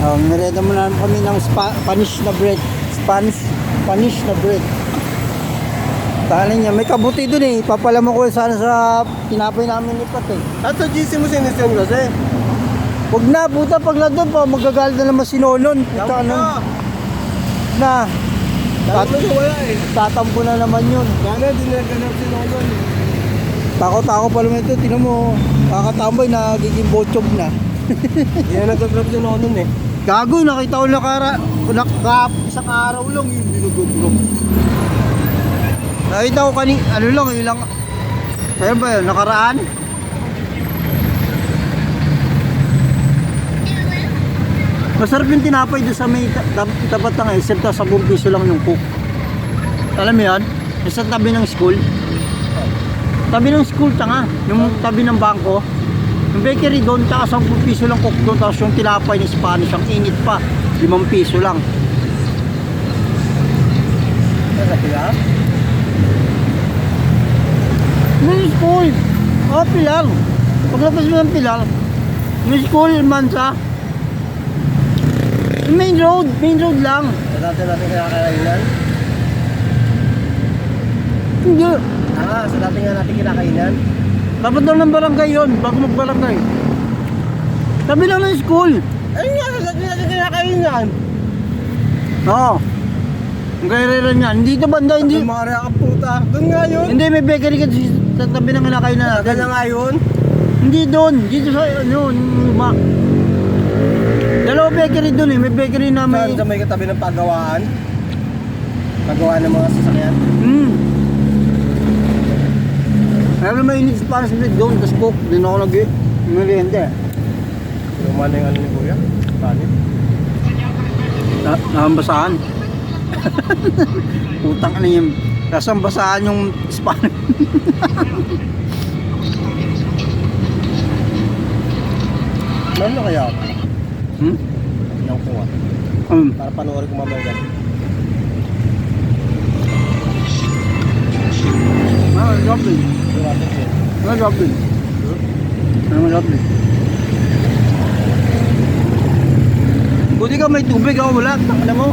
Merenda muna kami ng Spanish na bread. Spanish na bread. Tala niya, may kabuti dun eh. Papala mo ko sana sa tinapay namin lipat eh. At sa GC mo sinisyon kasi. Huwag na, puta, pag doon pa, magagalit na naman si Nonon. Puta, ano? Na. Dami mo wala eh. Tatampo na naman yun. Sana din naganap si Nonon. Takot-takot pa naman ito. Tinan mo, kakatambay, nagiging botchog na. Hindi na nag-grab si Nonon eh. Gago, nakita ko isang araw lang yung binugod-grog. Nakita ko ano lang, ilang, kaya ba yun, nakaraan? Masarap yung tinapay doon sa may tapat ng SM, tapos 10 piso lang yung cook. Alam mo yan? Sa tabi ng school. Tabi ng school, tanga. Yung tabi ng bangko. Yung bakery doon, tsaka 10 piso lang cook doon, tapos yung tinapay ni Spanish, ang init pa, 5 piso lang. Ano kaya? Yung school, Pilar. Paglabas mo ng Pilar, yung school, Mansa, yung main road lang. Sa dati natin kinakainan? Hindi. Sa dati nga natin kinakainan? Dapat daw ng barangay yun, bago mag-barangay. Sabi lang ng school. Ayun nga, sa dati natin kinakainan. Oo. Ang kaya yan. Hindi ito banda, hindi. Ang mga rea ka puta. Doon nga yun. Hindi, may bakery kasi sa tabi ng kinakain na Tagal na nga yun. Hindi doon. Dito sa, dalawa bakery doon eh. May bakery na may... Saan sa may katabi ng pagawaan? Pagawaan ng mga sasakyan? Kaya naman mainit sa Spanish bread doon. Tapos cook. Din ako nag-merienda eh. Lumana yung ano ni Kuya? Paano? Nakambasahan. Utang ano yung nasambasahan yung Spanish. Ano kaya? Yung kuha. Para panoorin ko mamaya dyan. Lovely. Lovely. Lovely. Buti ka may tubig ako wala. Alam mo?